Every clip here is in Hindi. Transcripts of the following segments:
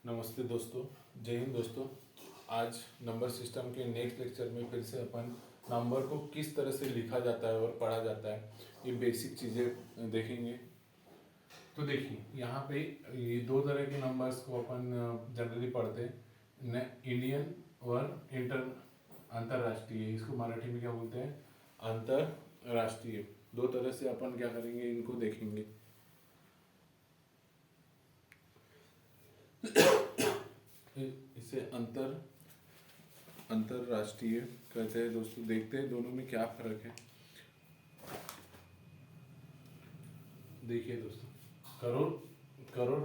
नमस्ते दोस्तों, जय हिंद दोस्तों। आज नंबर सिस्टम के नेक्स्ट लेक्चर में फिर से अपन नंबर को किस तरह से लिखा जाता है और पढ़ा जाता है, ये बेसिक चीज़ें देखेंगे। तो देखिए, यहाँ पे ये दो तरह के नंबर्स को अपन जनरली पढ़ते हैं, इंडियन और अंतर्राष्ट्रीय। इसको मराठी में क्या बोलते हैं? अंतर्राष्ट्रीय। दो तरह से अपन क्या करेंगे, इनको देखेंगे। इसे अंतर्राष्ट्रीय कहते हैं दोस्तों। देखते हैं दोनों में क्या फर्क है। देखिए दोस्तों, करोड़ करोड़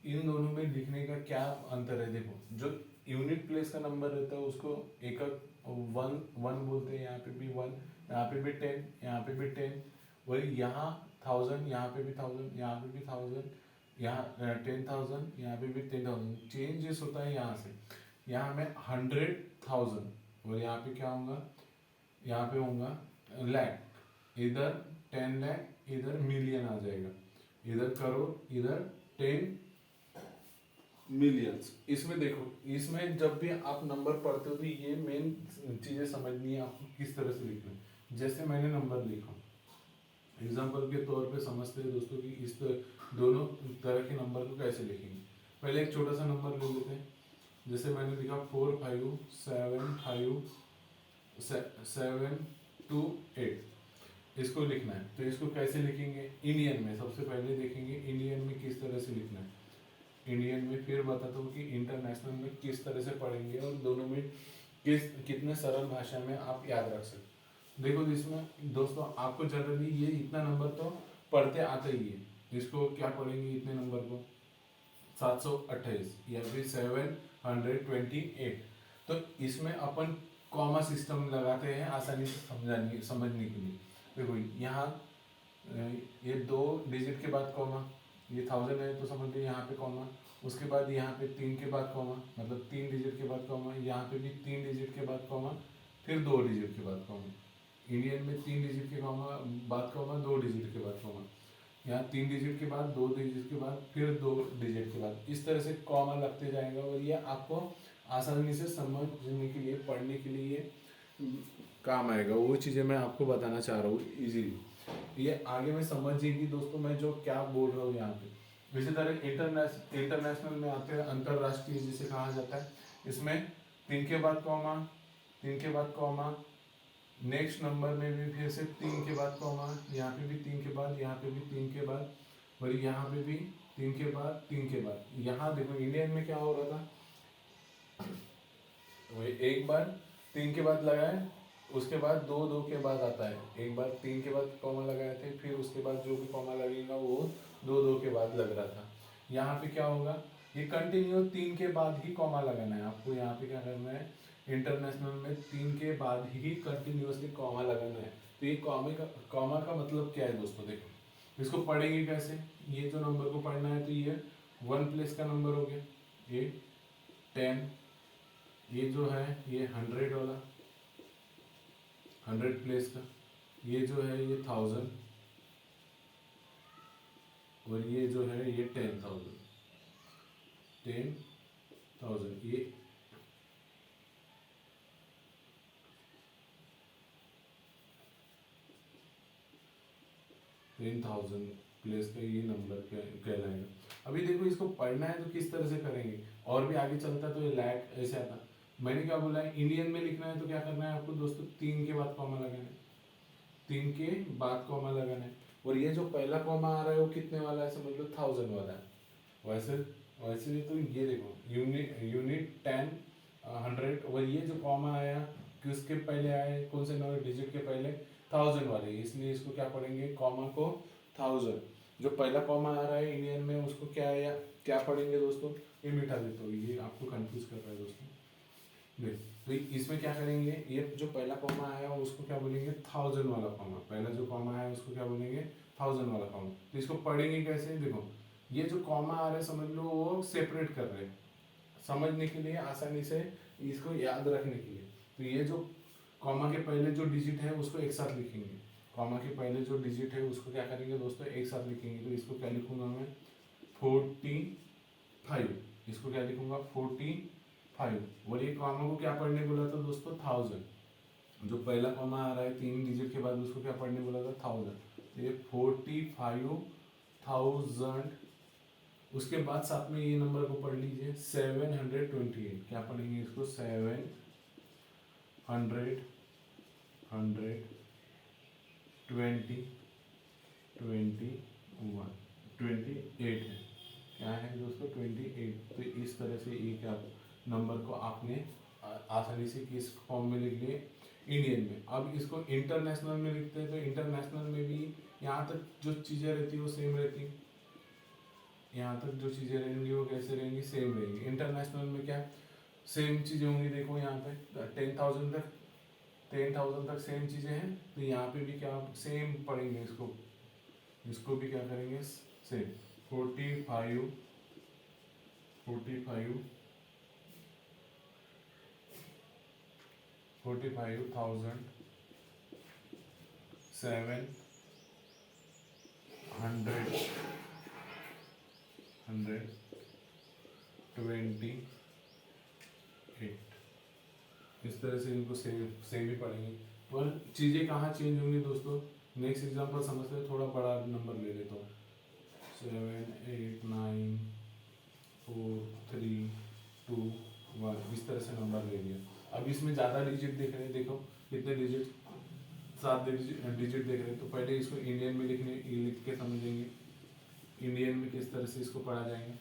इन दोनों में लिखने का क्या अंतर है। देखो, जो यूनिट प्लेस का नंबर रहता है उसको एकक वन वन बोलते हैं। यहाँ पे भी वन, यहाँ पे भी 10, यहाँ पे भी 10। वही यहाँ 1000, यहाँ पे भी 1000, यहाँ पे भी 1000, यहाँ 10,000, यहाँ पे भी 10,000। चेंजेस होता है यहाँ से। यहाँ में 100,000 और यहाँ पे क्या होगा, यहाँ पे होगा लाख। इधर 10 लाख, इधर मिलियन आ जाएगा। इधर करोड़, इधर 10 मिलियंस। इसमें देखो, इसमें जब भी आप नंबर पढ़ते हो तो ये मेन चीज़ें समझनी है आपको, किस तरह से लिखना है। जैसे मैंने नंबर लिखा, एग्जाम्पल के तौर पे समझते हैं दोस्तों कि इस दोनों तरह के नंबर को कैसे लिखेंगे। पहले एक छोटा सा नंबर ले लेते हैं। जैसे मैंने लिखा 45752728, इसको लिखना है। तो इसको कैसे लिखेंगे इंडियन में? सबसे पहले देखेंगे इंडियन में किस तरह से लिखना है इंडियन में, फिर बताता हूँ कि इंटरनेशनल में किस तरह से पढ़ेंगे और दोनों में कितने सरल भाषा में आप याद रख सकते। देखो, इसमें दोस्तों आपको जनरली ये इतना नंबर तो पढ़ते आता ही है। इसको क्या पढ़ेंगे इतने नंबर को? 728 या फिर 728। तो इसमें अपन कॉमा सिस्टम लगाते हैं आसानी से समझने के लिए। देखो, यहाँ ये 2 डिजिट के बाद कॉमा, ये 1000 है तो समझ लीजिए यहाँ पे कॉमा। उसके बाद यहाँ पे 3 के बाद कॉमा, मतलब 3 डिजिट के बाद कॉमा। यहाँ पे भी 3 डिजिट के बाद कॉमा, फिर 2 डिजिट के बाद कॉमा। इंडियन में 3 डिजिट के बाद कॉमा, 2 डिजिट के बाद कॉमा। यहाँ 3 डिजिट के बाद, 2 डिजिट के बाद, फिर 2 डिजिट के बाद। इस तरह से कॉमा लगते जाएगा और ये आपको आसानी से समझने के लिए, पढ़ने के लिए काम आएगा। वो चीज़ें मैं आपको बताना चाह रहा हूँ इजीली। ये आगे में समझेंगी दोस्तों मैं जो क्या बोल रहा हूँ यहाँ पे। इसी तरह इंटरनेशनल में आते हैं, अंतर्राष्ट्रीय जिसे कहा जाता है। इसमें 3 के बाद कॉमा, 3 के बाद कॉमा, नेक्स्ट नंबर में भी फिर से 3 के बाद कॉमा, यहाँ पे भी 3 के बाद, यहाँ पे भी 3 के बाद, और यहाँ पे भी 3 के बाद, 3 के बाद। यहाँ देखो इंडियन में क्या हो रहा था, वही एक बार 3 के बाद लगाए, उसके बाद 2 के बाद आता है। एक बार 3 के बाद कॉमा लगाए थे, फिर उसके बाद जो भी कॉमा लगेगा वो 2 के बाद लग रहा था। यहाँ पे क्या होगा, ये कंटिन्यू 3 के बाद ही कॉमा लगाना है आपको। यहाँ पे क्या करना है, इंटरनेशनल में 3 के बाद ही कंटिन्यूसली कॉमा लगाना है। तो ये कॉमा का मतलब क्या है दोस्तों? देखो, इसको पढ़ेंगे कैसे। ये जो नंबर को पढ़ना है तो ये 1 प्लेस का नंबर हो गया, ये 10। ये जो है ये 100 वाला, 100 प्लेस का। ये जो है ये 1000, और ये जो है ये 10,000। ये 10,000 प्लेस का ये नंबर कहलाएगा। अभी देखो, इसको पढ़ना है तो किस तरह से करेंगे, और भी आगे चलता तो ये लाख ऐसे आता। मैंने क्या बोला है, इंडियन में लिखना है तो क्या करना है आपको दोस्तों, 3 के बाद कॉमा लगाना है, 3 के बाद कॉमा लगाना है। और ये जो पहला कॉमा आ रहा है वो कितने वाला है, समझ लो 1000 वाला है। वैसे वैसे तो ये देखो, यूनिट 10 100, और ये जो कॉमा आया किसके पहले आया, कौन से नंबर डिजिट के पहले, 1000 वाले, इसलिए इसको क्या पढ़ेंगे, कॉमा को 1000। जो पहला कॉमा आ रहा है इंडियन में उसको क्या पढ़ेंगे दोस्तों, ये मिटा देता हूँ, ये आपको कंफ्यूज कर रहा है दोस्तों। देख, तो इसमें क्या करेंगे, ये जो पहला कॉमा आया उसको क्या बोलेंगे, 1000 वाला कॉमा। पहला जो कॉमा आया उसको क्या बोलेंगे, 1000 वाला कॉमा। तो इसको पढ़ेंगे कैसे, देखो ये जो कॉमा आ रहा है समझ लो वो सेपरेट कर रहे हैं, समझने के लिए, आसानी से इसको याद रखने के लिए। तो ये जो कॉमा के पहले जो डिजिट है उसको एक साथ लिखेंगे। कॉमा के पहले जो डिजिट है उसको क्या करेंगे दोस्तों, एक साथ लिखेंगे। तो इसको क्या लिखूंगा मैं, 45। इसको क्या लिखूंगा 45। और ये कॉमा को क्या पढ़ने बोला था दोस्तों 1000। जो पहला कॉमा आ रहा है 3 डिजिट के बाद उसको क्या पढ़ने बोला था 1000। तो ये 45,000। उसके बाद साथ में ये नंबर को पढ़ लीजिए 728। क्या पढ़ेंगे इसको 728 है। क्या है दोस्तों 28। तो इस तरह से एक आप नंबर को आपने आसानी से किस फॉर्म में लिख लिए इंडियन में। अब इसको इंटरनेशनल में लिखते हैं तो इंटरनेशनल में भी यहाँ तक जो चीज़ें रहती है वो सेम रहती है। यहाँ तक जो चीज़ें रहेंगी वो कैसे रहेंगी सेम रहेंगी। इंटरनेशनल में क्या सेम चीज़ें होंगी। देखो यहाँ पे 10,000 तक सेम चीज़ें हैं। तो यहाँ पे भी क्या आप सेम पढ़ेंगे इसको भी क्या करेंगे सेम 45 45,728 इस तरह से इनको सेम ही पढ़ेंगे। पर चीज़ें कहाँ चेंज होंगी दोस्तों। नेक्स्ट एग्जांपल समझते हैं, थोड़ा बड़ा नंबर ले लेता हूँ 7 8 9 4 3 2 1 इस तरह से नंबर ले लिया। अब इसमें ज़्यादा डिजिट देख रहे हैं, देखो कितने डिजिट 7 डिजिट देख रहे हैं। तो पहले इसको इंडियन में लिख के समझेंगे इंडियन में किस तरह से इसको पढ़ा जाएगा।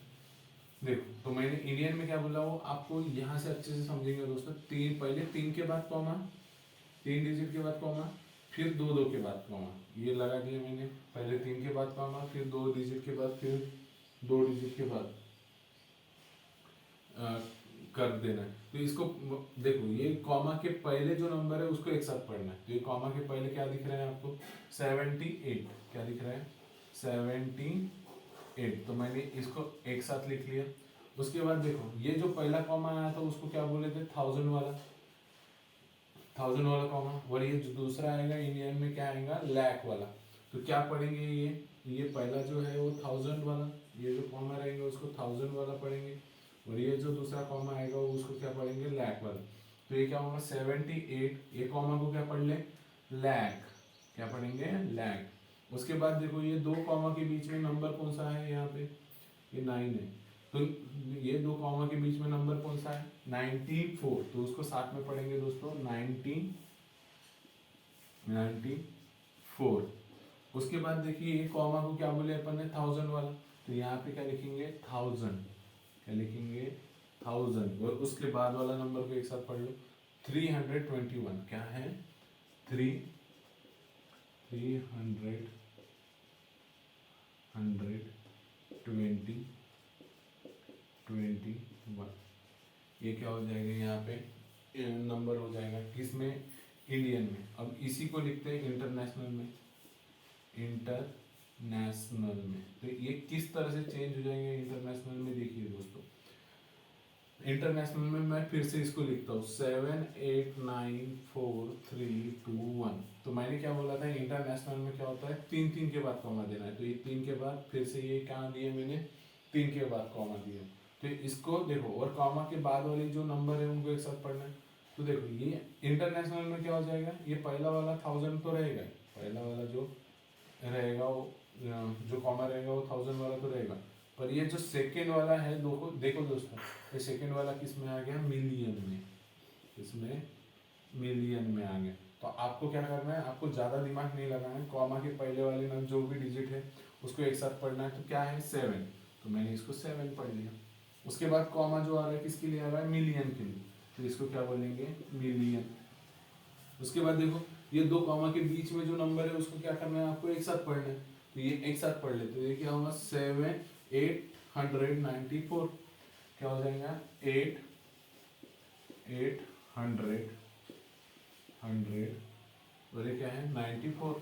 देखो तो मैंने इंडियन में क्या बोला वो आपको यहाँ से अच्छे से समझेंगे दोस्तों। पहले 3 के बाद कॉमा, 3 डिजिट के बाद कॉमा, फिर 2 के बाद कॉमा, ये लगा दिया मैंने। पहले 3 के बाद कॉमा, फिर 2 डिजिट के बाद, फिर 2 डिजिट के बाद कर देना है। तो इसको देखो ये कॉमा के पहले जो नंबर है उसको एक साथ पढ़ना है। तो ये कॉमा के पहले क्या दिख रहा है आपको 78। क्या दिख रहा है 78। तो मैंने इसको एक साथ लिख लिया। उसके बाद देखो ये जो पहला कॉमा आया था उसको क्या बोले थे 1000 वाला कॉमा। और ये जो दूसरा आएगा इंडियन में क्या आएगा लाख वाला। तो क्या पढ़ेंगे ये पहला जो है वो 1000 वाला, ये जो कॉमा रहेगा उसको 1000 वाला पढ़ेंगे। और ये जो दूसरा कॉमा आएगा वो उसको क्या पढ़ेंगे लाख वाला। तो ये क्या होगा 78। ये कॉमा को क्या पढ़ ले लाख, क्या पढ़ेंगे लाख। उसके बाद देखो ये 2 कॉमा के बीच में नंबर कौन सा है यहाँ पे ये 9 है। तो ये 2 कॉमा के बीच में नंबर कौन सा है 94। तो उसको साथ में पढ़ेंगे दोस्तों 94। उसके बाद देखिए ये कॉमा को क्या बोले अपन ने 1000 वाला। तो यहाँ पे क्या लिखेंगे 1000, क्या लिखेंगे 1000। और उसके बाद वाला नंबर को एक साथ पढ़ लो 321। क्या है 321। ये क्या हो जाएगा यहाँ पे नंबर हो जाएगा किसमें इंडियन में। अब इसी को लिखते हैं इंटरनेशनल में। तो ये किस तरह से चेंज हो जाएंगे इंटरनेशनल में देखिए दोस्तों। इंटरनेशनल में मैं फिर से इसको लिखता हूँ 7 8 9 4 3 2 1। तो मैंने क्या बोला था इंटरनेशनल में क्या होता है 3 के बाद कॉमा देना है। तो ये 3 के बाद फिर से ये कहाँ दिए मैंने 3 के बाद कॉमा दिया। तो इसको देखो और कॉमा के बाद वाले जो नंबर है उनको एक साथ पढ़ना है। तो देखो ये इंटरनेशनल में क्या हो जाएगा ये पहला वाला 1000 तो रहेगा, पहला वाला जो रहेगा वो जो कॉमा रहेगा वो 1000 वाला तो रहेगा। पर ये जो सेकेंड वाला है देखो दोस्तों ये सेकेंड वाला किस में आ गया मिलियन में, इसमें मिलियन में आ गया। तो आपको क्या करना है आपको ज़्यादा दिमाग नहीं लगाना है। कॉमा के पहले वाले नाम जो भी डिजिट है उसको एक साथ पढ़ना है। तो क्या है 7, तो मैंने इसको 7 पढ़ लिया। उसके बाद कॉमा जो आ रहा है किसके लिए आ रहा है मिलियन के लिए। तो इसको क्या बोलेंगे मिलियन। उसके बाद देखो ये 2 कॉमा के बीच में जो नंबर है उसको क्या करना है आपको एक साथ पढ़ना है। तो ये एक साथ पढ़ लेते ये क्या होगा 894। क्या हो जाएगा 800 और ये क्या है 94।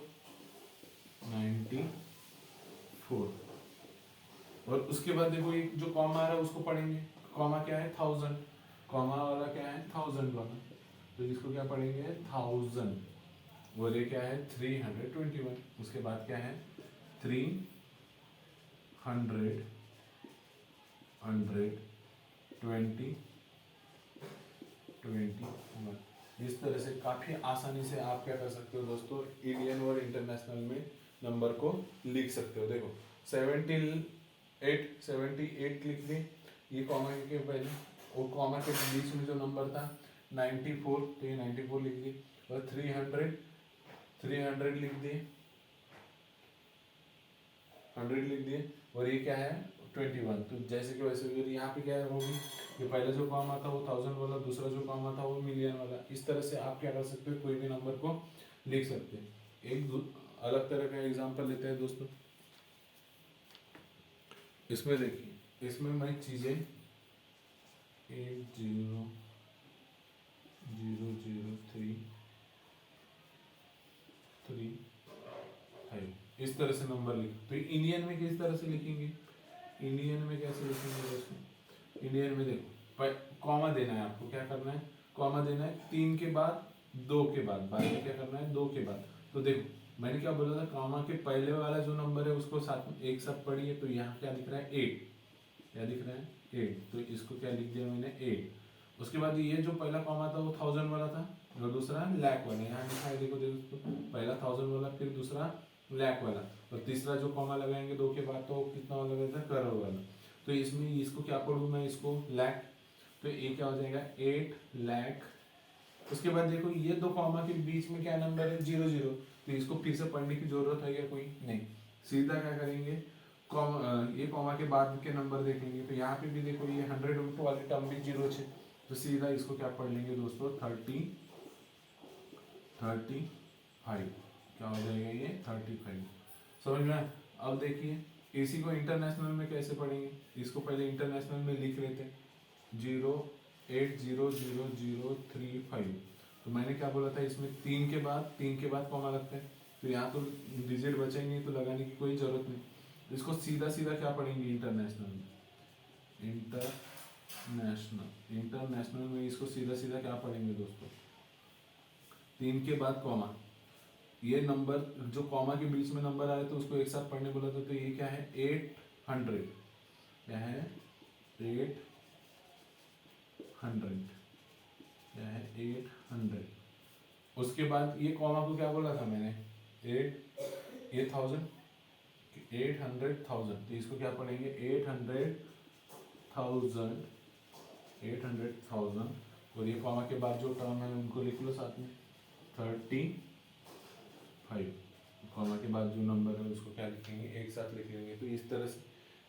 और उसके बाद देखो ये जो कॉमा आ रहा है उसको पढ़ेंगे। कॉमा क्या है 1000, कॉमा वाला क्या है 1000 वाला। तो इसको क्या पढ़ेंगे 1000। और ये क्या है 321। उसके बाद क्या है 300 20 21। इस तरह से काफ़ी आसानी से आप क्या कर सकते हो दोस्तों, इंडियन और इंटरनेशनल में नंबर को लिख सकते हो। देखो 78 लिख दें, ये कॉमा के पहले, और कॉमा के बीच में जो नंबर था 94, तो ये 94 लिख दिए। और 300 लिख दिए, 100 लिख दिए। और ये क्या है 21। तो जैसे कि वैसे यहाँ पे क्या है होगी, ये पहला जो कॉमा था वो 1000 वाला, दूसरा जो कॉमा था वो मिलियन वाला। इस तरह से आप क्या कर सकते हो, कोई भी नंबर को लिख सकते हैं। अलग तरह का एग्जांपल लेते हैं दोस्तों। इसमें देखिए, इसमें मैं चीजें 8000335 इस तरह से नंबर लिख। तो इंडियन में किस तरह से लिखेंगे, इंडियन में कैसे लिखेंगे दोस्तों, इंडियन में देखो कॉमा देना है आपको, क्या करना है, कॉमा देना है 3 के बाद 2 के बाद, बाद में क्या करना है 2 के बाद। तो देखो मैंने क्या बोला था, कॉमा के पहले वाला जो नंबर है उसको साथ में एक साथ पढ़िए। तो यहाँ क्या दिख रहा है 8, क्या दिख रहा है 8, तो इसको क्या लिख दिया मैंने 8। उसके बाद ये जो पहला कॉमा था वो 1000 वाला था, और दूसरा लाख वाला। यहाँ लिखा है देखो पहला 1000 वाला, फिर दूसरा लाख वाला, और तीसरा जो कॉमा लगाएंगे 2 के बाद तो कितना वाला लगता है, करोड़ वाला। तो इसमें इसको क्या पढ़ूँ मैं, इसको लाख, तो ये क्या हो जाएगा 8 लाख। उसके बाद देखो ये दो कॉमा के बीच में क्या नंबर है 00, तो इसको फिर से पढ़ने की जरूरत है क्या कोई, नहीं। सीधा क्या करेंगे, ये कॉमा के बाद के नंबर देखेंगे। तो यहाँ पे भी देखो ये 100 वाले टर्म भी 0 है, तो सीधा इसको क्या पढ़ लेंगे दोस्तों 35, क्या हो जाएगा ये 35। समझ में। अब देखिए इसी को इंटरनेशनल में कैसे पढ़ेंगे, इसको पहले इंटरनेशनल में लिख लेते हैं 08000035। तो मैंने क्या बोला था, इसमें 3 के बाद कॉमा लगता है, तो यहाँ तो डिजिट बचेंगे तो लगाने की कोई जरूरत नहीं। तो इसको सीधा सीधा क्या पढ़ेंगे इंटरनेशनल में, इंटरनेशनल में इसको सीधा सीधा क्या पढ़ेंगे दोस्तों, 3 के बाद कॉमा, ये नंबर जो कॉमा के बीच में नंबर आए तो उसको एक साथ पढ़ने बोला था। तो ये क्या है 800, क्या है 800, क्या है 800। उसके बाद ये कॉमा को क्या बोला था मैंने 800,000, तो इसको क्या पढ़ेंगे 800,000। और ये कॉमा के बाद जो टर्म है उनको लिख लो साथ में 35। कॉमा के बाद जो नंबर है उसको क्या लिखेंगे, एक साथ लिख लेंगे। तो इस तरह से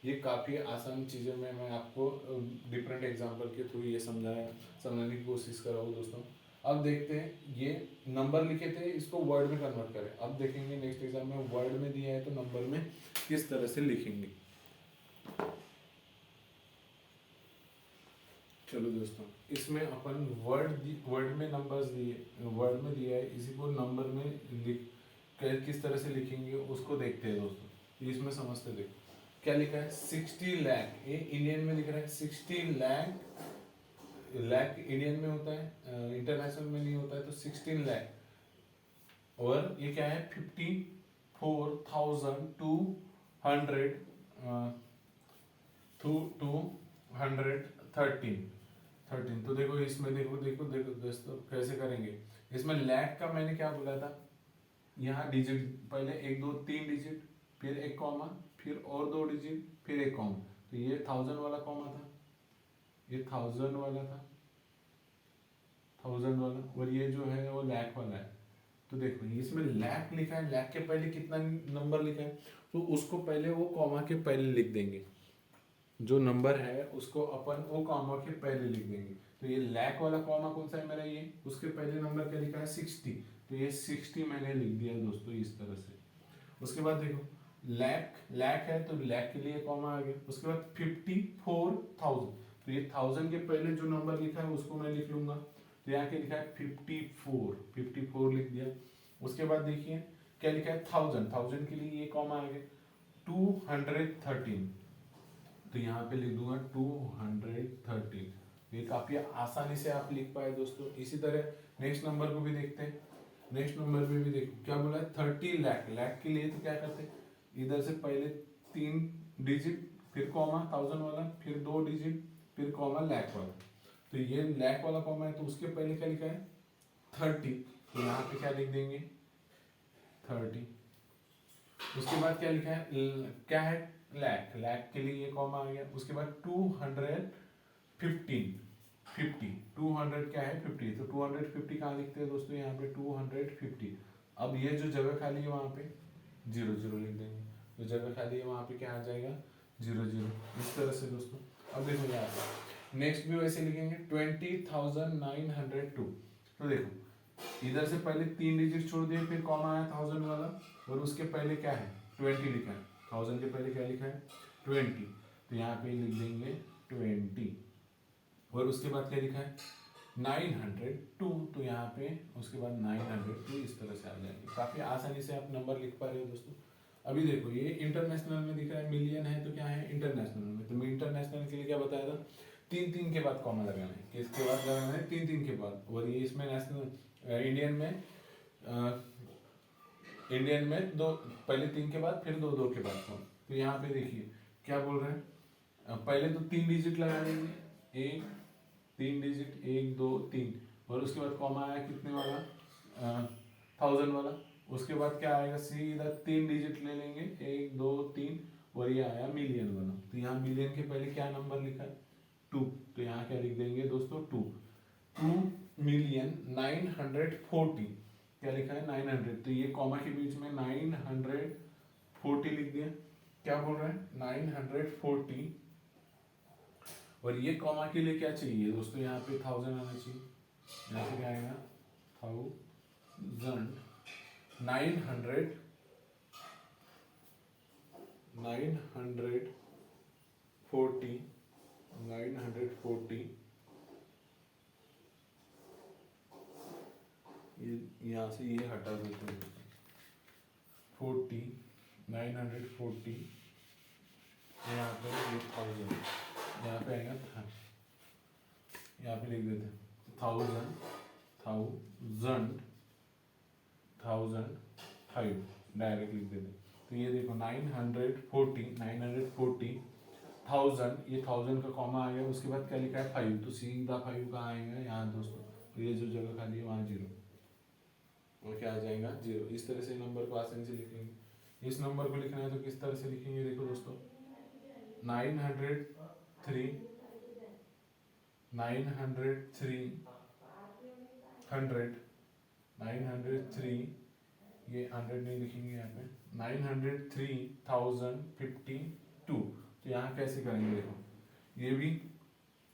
ये काफ़ी आसान चीज़ें में मैं आपको डिफरेंट एग्जांपल के थ्रू ये समझाने की कोशिश कर रहा हूँ दोस्तों। अब देखते हैं, ये नंबर लिखे थे इसको वर्ड में कन्वर्ट करें। अब देखेंगे नेक्स्ट एग्जाम में वर्ड में दिया है तो नंबर में किस तरह से लिखेंगे। चलो दोस्तों, इसमें अपन वर्ड में नंबर्स दिए, वर्ड में दिया है, इसी को नंबर में किस तरह से लिखेंगे उसको देखते हैं दोस्तों। इसमें समझते देखो क्या लिखा है 60 लाख, ये इंडियन में लिख रहा है 60 लाख। लाख इंडियन में होता है, इंटरनेशनल में नहीं होता है, तो 16 लाख। और ये क्या है 54,213। तो देखो इसमें देखो दोस्तों कैसे करेंगे। इसमें लाख का मैंने क्या बोला था, यहाँ डिजिट पहले 1 2 3 डिजिट, फिर एक कॉमा, फिर और 2 डिजिट, फिर एक कॉमा। तो ये 1000 वाला कॉमा था, ये 1000 वाला था, 1000 वाला, और ये जो है वो लाख वाला है। तो देखो इसमें लाख लिखा है, लाख के पहले कितना नंबर लिखा है, तो उसको पहले वो कॉमा के पहले लिख देंगे। जो नंबर है उसको अपन वो कॉमा के पहले लिख देंगे। तो ये लाख वाला कॉमा कौन सा है मेरा, ये उसके पहले नंबर क्या लिखा है 60, तो ये 60 मैंने लिख दिया दोस्तों इस तरह से। उसके बाद देखो लाख है तो लाख के लिए कॉमा आ गया। उसके बाद 54,000, तो ये 1000 के पहले जो नंबर लिखा है उसको मैं लिख लूंगा। तो यहाँ क्या लिखा है 54 लिख दिया। उसके बाद देखिए क्या लिखा है 1000 के लिए ये कॉमा आ गया 213, तो यहाँ पे लिख दूंगा 213। ये काफी आसानी से आप लिख पाए दोस्तों। इसी तरह नेक्स्ट नंबर को भी देखते हैं। नेक्स्ट नंबर में भी देखो क्या बोला है 30 लाख। लाख के लिए तो क्या करते हैं, इधर से पहले 3 डिजिट, फिर कॉमा 1000 वाला, फिर 2 डिजिट, फिर कॉमा लैक वाला, तो ये लैक वाला कॉमा है तो उसके पहले क्या लिखा है 30, तो यहाँ पे क्या लिख देंगे 30। उसके बाद क्या लिखा है क्या है लैक, लैक के लिए ये कॉमा आ गया। उसके बाद 215 50, 200 क्या है 50, तो 250 कहाँ लिखते हैं दोस्तों यहाँ पे 250। अब ये जो जगह खाली है वहाँ पे 0 0 लिख देंगे, तो जगह खाली है वहाँ पे क्या आ जाएगा 0 0, इस तरह से दोस्तों। अब देखो यहाँ पे नेक्स्ट भी वैसे लिखेंगे 20,902, तो देखो इधर से पहले 3 डिजिट छोड़ दिए, फिर कॉमा आया 1000 वाला, और उसके पहले क्या है 20 लिखा है, 1000 के पहले क्या लिखा है 20, तो यहाँ पे लिख देंगे 20, और उसके बाद क्या लिखा है 902, तो यहाँ पे उसके बाद 902 इस तरह से आ जाएंगे। काफ़ी आसानी से आप नंबर लिख पा रहे हो दोस्तों। अभी देखो ये इंटरनेशनल में दिख रहा है, मिलियन है तो क्या है इंटरनेशनल में, तो मैं इंटरनेशनल के लिए क्या बताया था 3 3 के बाद कॉमा लगाना है, किसके बाद लगाना है 3 3 के बाद, और ये इसमें नेशनल इंडियन में दो, पहले 3 के बाद फिर 2 2 के बाद कॉमा। तो यहाँ पे देखिए क्या बोल रहे हैं, पहले तो 3 डिजिट लगा देंगे, एक 3 डिजिट 1 2 3, और उसके बाद कॉमा आया कितने वाला 1000 वाला, उसके बाद क्या आएगा सीधा 3 डिजिट ले लेंगे 1 2 3, और ये आया मिलियन वाला। तो यहाँ मिलियन के पहले क्या नंबर लिखा है 2, तो यहाँ क्या लिख देंगे दोस्तों 2,940, क्या लिखा है 900, तो ये कॉमा के बीच में 940 लिख दिया। क्या बोल रहे हैं 940, और ये कॉमा के लिए क्या चाहिए दोस्तों यहाँ पे 1000 आना चाहिए, यहाँ पे क्या आएगा 1000, 940 यहाँ से ये हटा देते हैं 40 940, यहाँ पे ये 1000, यहाँ पे आएगा यहाँ पे लिख देते 1005 डायरेक्ट लिख देते। तो ये देखो 940 1000, ये 1000 का कॉमा आ गया, उसके बाद क्या लिखा है 5, तो सीधा 5 का आएगा यहाँ दोस्तों, तो ये जो जगह खाली है वहाँ 0, और क्या आ जाएगा 0। इस तरह से नंबर को आसानी से लिखेंगे। इस नंबर को लिखना है तो किस तरह से लिखेंगे देखो दोस्तों 903 ये 100 नहीं लिखेंगे यहाँ पे 903,052, तो यहाँ कैसे करेंगे देखो, ये भी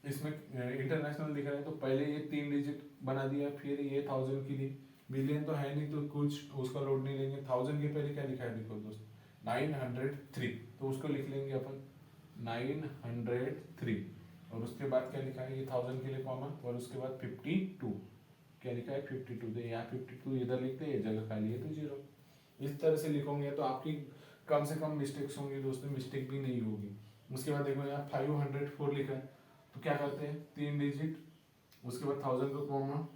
इसमें इंटरनेशनल दिख रहा है, तो पहले ये 3 डिजिट बना दिया, फिर ये 1000 के लिए, मिलियन तो है नहीं तो कुछ उसका लोड नहीं लेंगे। 1000 के पहले क्या लिखा है देखो दोस्तों 903, तो उसको लिख लेंगे अपन 903, और उसके बाद क्या लिखा है ये 1000 के लिए कॉमा, और उसके बाद 52, क्या लिखा है 52, तो यहाँ 52 इधर लिखते हैं, जगह खाली है तो 0। इस तरह से लिखोगे तो आपकी कम से कम मिस्टेक्स होंगी दोस्तों, मिस्टेक भी नहीं होगी। उसके बाद देखो यहाँ 504 लिखा है, तो क्या करते हैं 3 डिजिट, उसके बाद 1000 का कॉमा,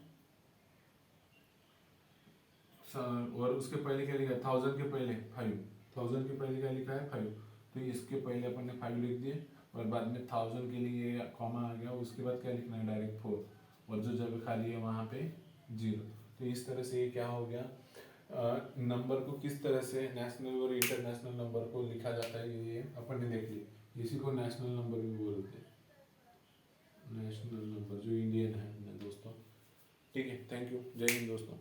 और उसके पहले क्या लिखा है 1000 के पहले 5, 1000 के पहले क्या लिखा है 5, तो इसके पहले अपन ने 5 लिख दिए, और बाद में 1000 के लिए कॉमा आ गया, उसके बाद क्या लिखना है डायरेक्ट 4, और जो जगह खाली है वहाँ पे 0। तो इस तरह से ये क्या हो गया, नंबर को किस तरह से नेशनल और इंटरनेशनल नंबर को लिखा जाता है ये अपन ने देख लिया। इसी को नेशनल नंबर भी बोलते हैं, नेशनल नंबर जो इंडियन है दोस्तों। ठीक है, थैंक यू, जय हिंद दोस्तों।